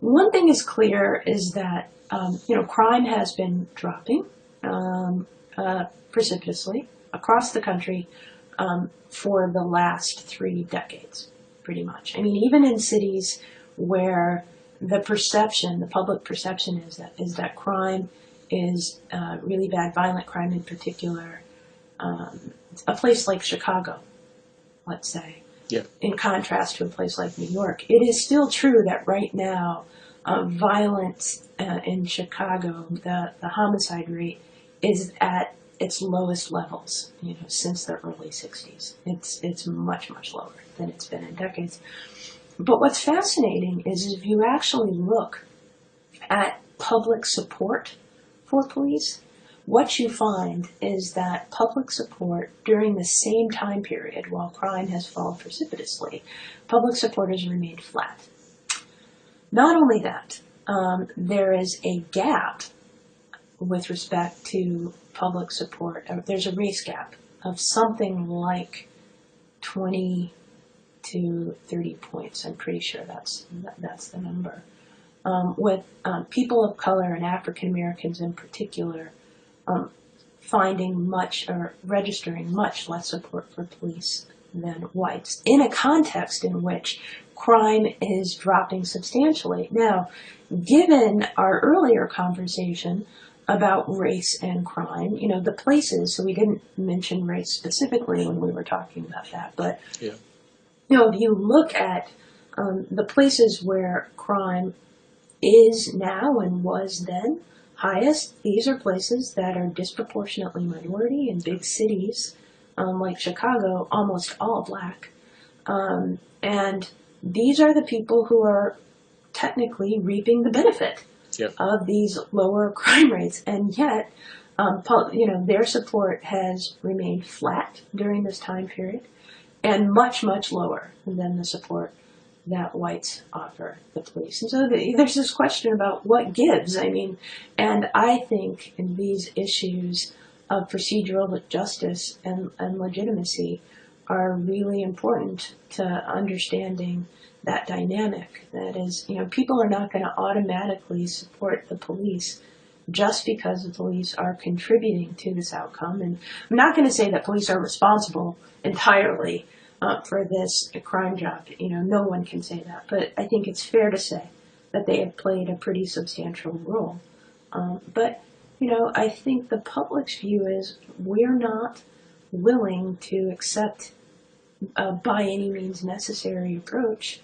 One thing is clear is that crime has been dropping precipitously across the country for the last 3 decades, pretty much. I mean, even in cities where the public perception is that crime is really bad, violent crime in particular. A place like Chicago, let's say, yeah. in contrast to a place like New York, it is still true that right now, violence in Chicago, the homicide rate is at its lowest levels, since the early 60s. It's much, much lower than it's been in decades. But what's fascinating is if you actually look at public support for police, what you find is that public support during the same time period, while crime has fallen precipitously, public support has remained flat. Not only that, there is a gap with respect to public support. There's a race gap of something like 20 to 30 points. I'm pretty sure that's the number. With people of color and African Americans in particular finding much or registering much less support for police than whites in a context in which crime is dropping substantially. Now, given our earlier conversation about race and crime, the places, so we didn't mention race specifically when we were talking about that, but yeah. If you look at the places where crime is now and was then highest, these are places that are disproportionately minority in big cities like Chicago, almost all black. And these are the people who are technically reaping the benefit of these lower crime rates. And yet, their support has remained flat during this time period and much, much lower than the support that whites offer the police. And so there's this question about what gives. And I think in these issues of procedural justice and legitimacy are really important to understanding that dynamic. That is, people are not going to automatically support the police just because the police are contributing to this outcome. And I'm not going to say that police are responsible entirely for this crime drop. No one can say that. But I think it's fair to say that they have played a pretty substantial role. But I think the public's view is we're not willing to accept by any means necessary approach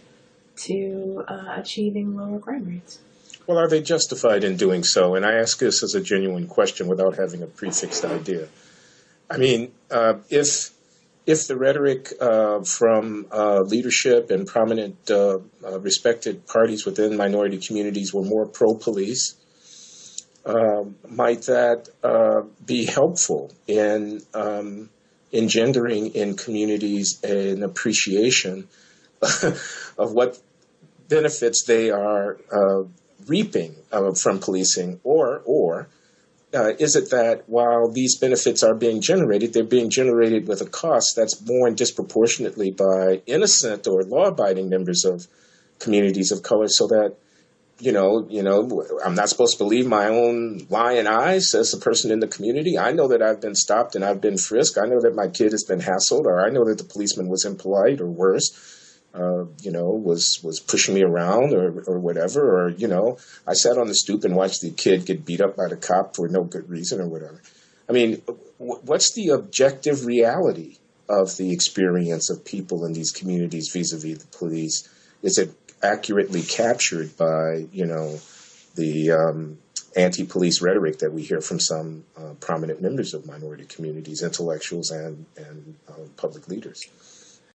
to achieving lower crime rates. Well, are they justified in doing so? And I ask this as a genuine question without having a prefixed idea. If the rhetoric from leadership and prominent respected parties within minority communities were more pro-police, might that be helpful in engendering in communities an appreciation of what benefits they are reaping from policing, or is it that while these benefits are being generated, they're being generated with a cost that's borne disproportionately by innocent or law-abiding members of communities of color, so that, I'm not supposed to believe my own lying eyes as a person in the community. I know that I've been stopped and I've been frisked. I know that my kid has been hassled, or I know that the policeman was impolite or worse. Was pushing me around or whatever, or, I sat on the stoop and watched the kid get beat up by the cop for no good reason or whatever. What's the objective reality of the experience of people in these communities vis-a-vis the police? Is it accurately captured by, the anti-police rhetoric that we hear from some prominent members of minority communities, intellectuals and public leaders?